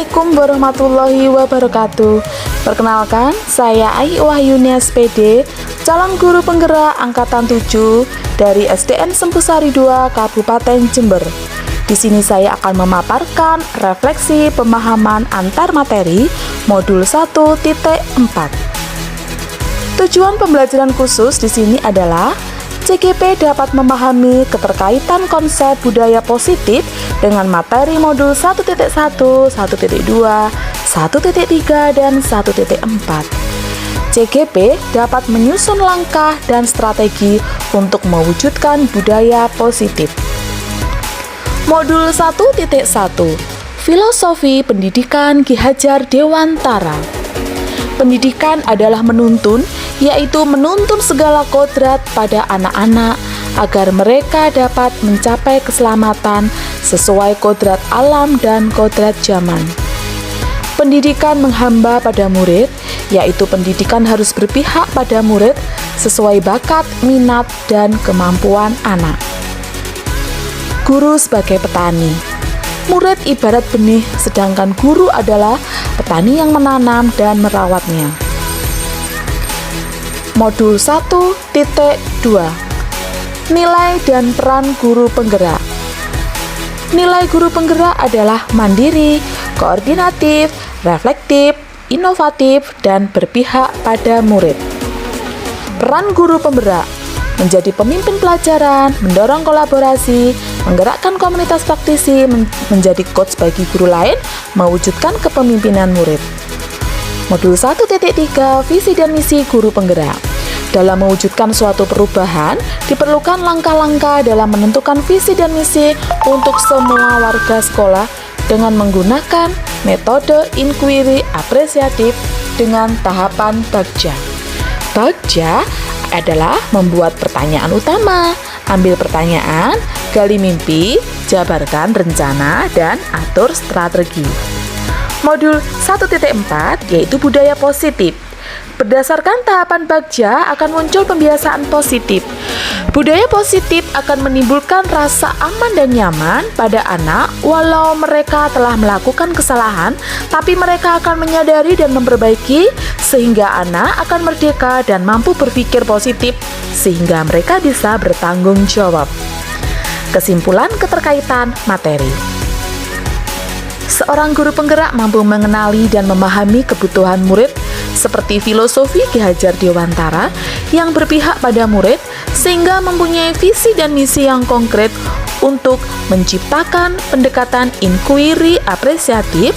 Assalamualaikum warahmatullahi wabarakatuh. Perkenalkan, saya Ai Wahyuni SPD, calon guru penggerak angkatan 7 dari SDN Sempusari 2 Kabupaten Jember. Di sini saya akan memaparkan refleksi pemahaman antar materi modul 1.4. Tujuan pembelajaran khusus di sini adalah CGP dapat memahami keterkaitan konsep budaya positif dengan materi modul 1.1, 1.2, 1.3, dan 1.4. CGP dapat menyusun langkah dan strategi untuk mewujudkan budaya positif. Modul 1.1, Filosofi Pendidikan Ki Hajar Dewantara. Pendidikan adalah menuntun, yaitu menuntun segala kodrat pada anak-anak agar mereka dapat mencapai keselamatan sesuai kodrat alam dan kodrat zaman. Pendidikan menghamba pada murid, yaitu pendidikan harus berpihak pada murid sesuai bakat, minat, dan kemampuan anak. Guru sebagai petani. Murid ibarat benih, sedangkan guru adalah petani yang menanam dan merawatnya. Modul 1.2, Nilai dan peran guru penggerak. Nilai guru penggerak adalah mandiri, koordinatif, reflektif, inovatif, dan berpihak pada murid. Peran guru penggerak menjadi pemimpin pelajaran, mendorong kolaborasi, menggerakkan komunitas praktisi, menjadi coach bagi guru lain, mewujudkan kepemimpinan murid. Modul 1.3, Visi dan misi guru penggerak. Dalam mewujudkan suatu perubahan, diperlukan langkah-langkah dalam menentukan visi dan misi untuk semua warga sekolah dengan menggunakan metode inquiry apresiatif dengan tahapan bagja. Bagja adalah membuat pertanyaan utama, ambil pertanyaan, gali mimpi, jabarkan rencana, dan atur strategi. Modul 1.4 yaitu budaya positif. Berdasarkan tahapan bagja akan muncul pembiasaan positif. Budaya positif akan menimbulkan rasa aman dan nyaman pada anak walau mereka telah melakukan kesalahan, tapi mereka akan menyadari dan memperbaiki sehingga anak akan merdeka dan mampu berpikir positif sehingga mereka bisa bertanggung jawab. Kesimpulan keterkaitan materi. Seorang guru penggerak mampu mengenali dan memahami kebutuhan murid seperti filosofi Ki Hajar Dewantara yang berpihak pada murid sehingga mempunyai visi dan misi yang konkret untuk menciptakan pendekatan inquiry apresiatif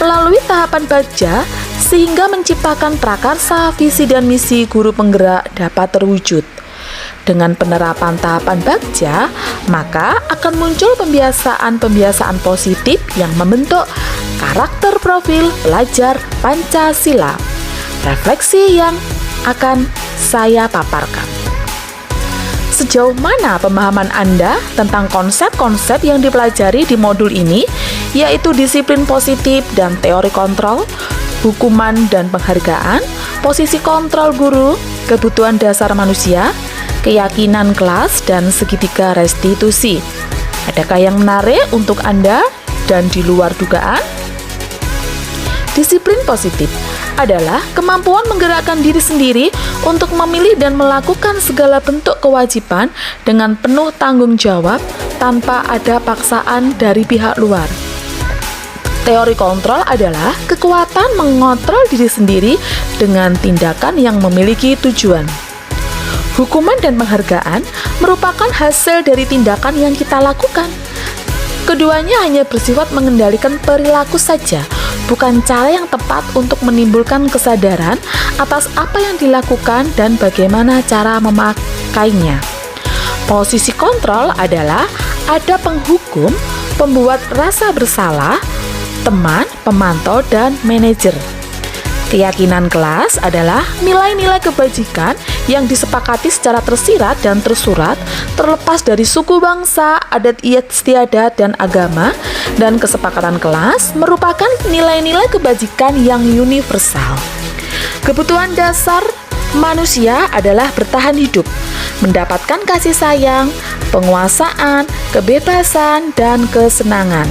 melalui tahapan bagja sehingga menciptakan prakarsa visi dan misi guru penggerak dapat terwujud. Dengan penerapan tahapan bagja, maka akan muncul pembiasaan-pembiasaan positif yang membentuk karakter profil pelajar Pancasila. Refleksi yang akan saya paparkan. Sejauh mana pemahaman Anda tentang konsep-konsep yang dipelajari di modul ini, yaitu disiplin positif dan teori kontrol, hukuman dan penghargaan, posisi kontrol guru, kebutuhan dasar manusia, keyakinan kelas, dan segitiga restitusi. Adakah yang menarik untuk Anda dan di luar dugaan? Disiplin positif adalah kemampuan menggerakkan diri sendiri untuk memilih dan melakukan segala bentuk kewajiban dengan penuh tanggung jawab tanpa ada paksaan dari pihak luar. Teori kontrol adalah kekuatan mengontrol diri sendiri dengan tindakan yang memiliki tujuan. Hukuman dan penghargaan merupakan hasil dari tindakan yang kita lakukan. Keduanya hanya bersifat mengendalikan perilaku saja, bukan cara yang tepat untuk menimbulkan kesadaran atas apa yang dilakukan dan bagaimana cara memakainya. Posisi kontrol adalah ada penghukum, pembuat rasa bersalah, teman, pemantau, dan manajer. Keyakinan kelas adalah nilai-nilai kebajikan yang disepakati secara tersirat dan tersurat terlepas dari suku bangsa, adat istiadat, dan agama, dan kesepakatan kelas merupakan nilai-nilai kebajikan yang universal. Kebutuhan dasar manusia adalah bertahan hidup, mendapatkan kasih sayang, penguasaan, kebebasan, dan kesenangan.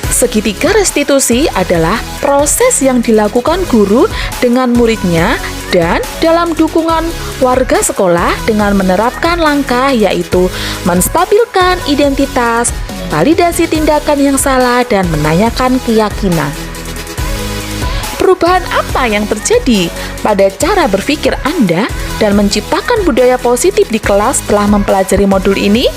Segitiga restitusi adalah proses yang dilakukan guru dengan muridnya dan dalam dukungan warga sekolah dengan menerapkan langkah yaitu menstabilkan identitas, validasi tindakan yang salah, dan menanyakan keyakinan. Perubahan apa yang terjadi pada cara berpikir Anda dan menciptakan budaya positif di kelas setelah mempelajari modul ini?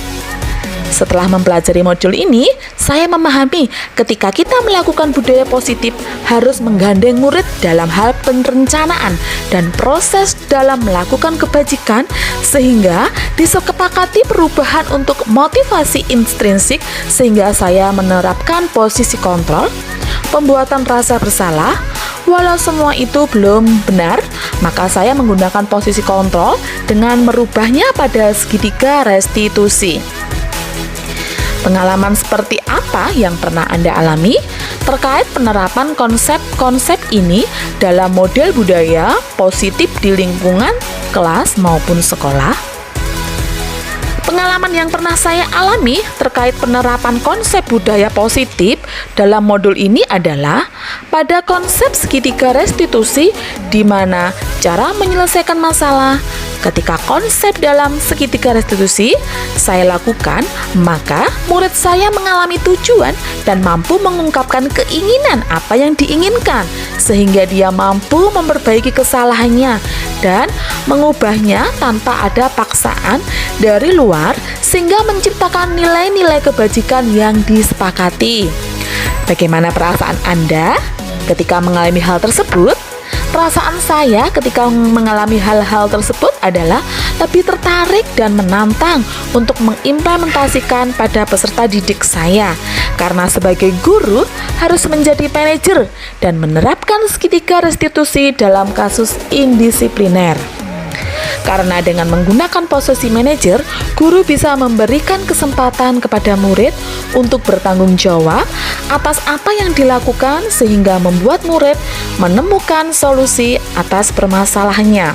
Setelah mempelajari modul ini, saya memahami ketika kita melakukan budaya positif harus menggandeng murid dalam hal perencanaan dan proses dalam melakukan kebajikan sehingga disepakati perubahan untuk motivasi intrinsik sehingga saya menerapkan posisi kontrol, pembuatan rasa bersalah. Walau semua itu belum benar, maka saya menggunakan posisi kontrol dengan merubahnya pada segitiga restitusi. Pengalaman seperti apa yang pernah Anda alami terkait penerapan konsep-konsep ini dalam model budaya positif di lingkungan kelas maupun sekolah? Pengalaman yang pernah saya alami terkait penerapan konsep budaya positif dalam modul ini adalah pada konsep segitiga restitusi di mana cara menyelesaikan masalah. Ketika konsep dalam segitiga restitusi saya lakukan, maka murid saya mengalami tujuan dan mampu mengungkapkan keinginan apa yang diinginkan, sehingga dia mampu memperbaiki kesalahannya dan mengubahnya tanpa ada paksaan dari luar, sehingga menciptakan nilai-nilai kebajikan yang disepakati. Bagaimana perasaan Anda ketika mengalami hal tersebut? Perasaan saya ketika mengalami hal-hal tersebut adalah lebih tertarik dan menantang untuk mengimplementasikan pada peserta didik saya. Karena sebagai guru harus menjadi manajer dan menerapkan segitiga restitusi dalam kasus indisipliner. Karena dengan menggunakan posisi manajer, guru bisa memberikan kesempatan kepada murid untuk bertanggung jawab atas apa yang dilakukan sehingga membuat murid menemukan solusi atas permasalahannya.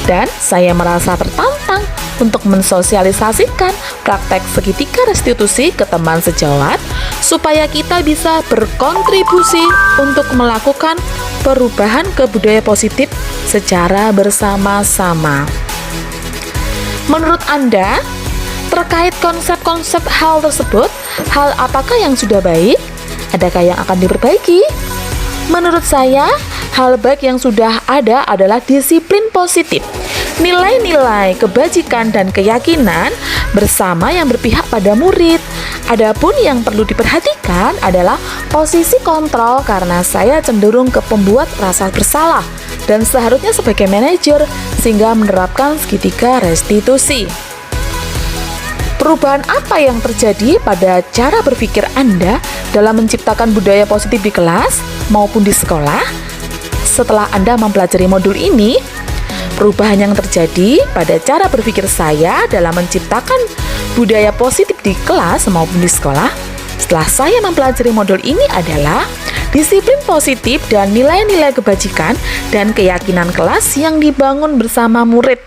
Dan saya merasa tertantang untuk mensosialisasikan praktek segitiga restitusi ke teman sejawat supaya kita bisa berkontribusi untuk melakukan perubahan ke budaya positif secara bersama-sama. Menurut Anda, terkait konsep-konsep hal tersebut, hal apakah yang sudah baik? Adakah yang akan diperbaiki? Menurut saya, hal baik yang sudah ada adalah disiplin positif, nilai-nilai kebajikan dan keyakinan bersama yang berpihak pada murid. Adapun yang perlu diperhatikan adalah posisi kontrol karena saya cenderung ke pembuat rasa bersalah dan seharusnya sebagai manajer sehingga menerapkan segitiga restitusi. Perubahan apa yang terjadi pada cara berpikir Anda dalam menciptakan budaya positif di kelas maupun di sekolah setelah Anda mempelajari modul ini? Perubahan yang terjadi pada cara berpikir saya dalam menciptakan budaya positif di kelas maupun di sekolah setelah saya mempelajari modul ini adalah disiplin positif dan nilai-nilai kebajikan dan keyakinan kelas yang dibangun bersama murid.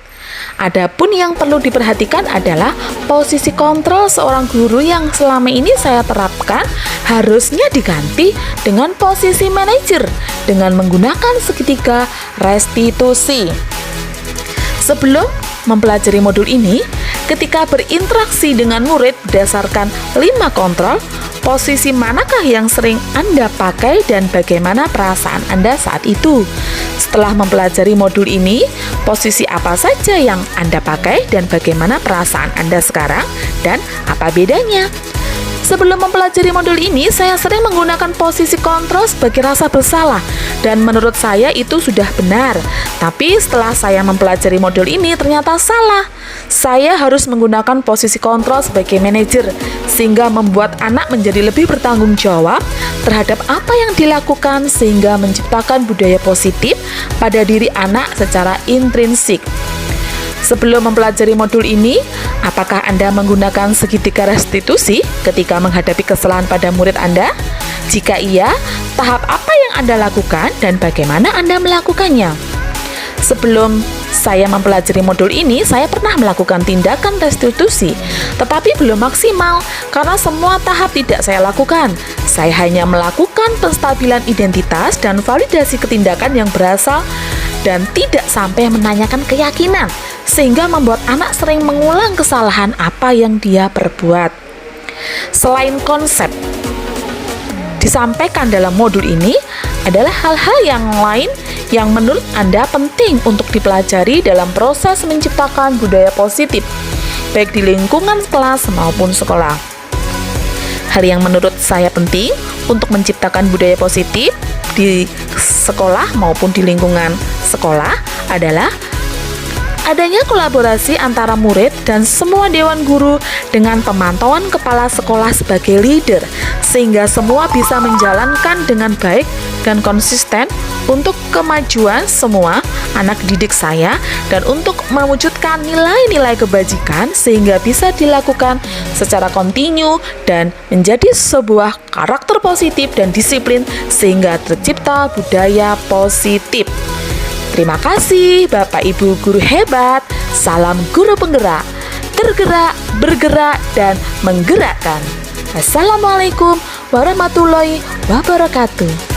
Adapun yang perlu diperhatikan adalah posisi kontrol seorang guru yang selama ini saya terapkan harusnya diganti dengan posisi manajer dengan menggunakan segitiga restitusi. Sebelum mempelajari modul ini, ketika berinteraksi dengan murid berdasarkan 5 kontrol, posisi manakah yang sering Anda pakai dan bagaimana perasaan Anda saat itu? Setelah mempelajari modul ini, posisi apa saja yang Anda pakai dan bagaimana perasaan Anda sekarang dan apa bedanya? Sebelum mempelajari modul ini, saya sering menggunakan posisi kontrol sebagai rasa bersalah dan menurut saya itu sudah benar. Tapi setelah saya mempelajari modul ini ternyata salah. Saya harus menggunakan posisi kontrol sebagai manajer sehingga membuat anak menjadi lebih bertanggung jawab terhadap apa yang dilakukan sehingga menciptakan budaya positif pada diri anak secara intrinsik. Sebelum mempelajari modul ini, apakah Anda menggunakan segitiga restitusi ketika menghadapi kesalahan pada murid Anda? Jika iya, tahap apa yang Anda lakukan dan bagaimana Anda melakukannya? Sebelum saya mempelajari modul ini, saya pernah melakukan tindakan restitusi, tetapi belum maksimal karena semua tahap tidak saya lakukan. Saya hanya melakukan penstabilan identitas dan validasi ketindakan yang berasal dan tidak sampai menanyakan keyakinan, sehingga membuat anak sering mengulang kesalahan apa yang dia perbuat. Selain konsep disampaikan dalam modul ini, adalah hal-hal yang lain yang menurut Anda penting untuk dipelajari dalam proses menciptakan budaya positif, baik di lingkungan kelas maupun sekolah. Hal yang menurut saya penting untuk menciptakan budaya positif di sekolah maupun di lingkungan sekolah adalah adanya kolaborasi antara murid dan semua dewan guru dengan pemantauan kepala sekolah sebagai leader, sehingga semua bisa menjalankan dengan baik dan konsisten untuk kemajuan semua anak didik saya dan untuk mewujudkan nilai-nilai kebajikan sehingga bisa dilakukan secara kontinu dan menjadi sebuah karakter positif dan disiplin sehingga tercipta budaya positif. Terima kasih Bapak Ibu guru hebat. Salam guru penggerak, tergerak, bergerak, dan menggerakkan. Assalamualaikum warahmatullahi wabarakatuh.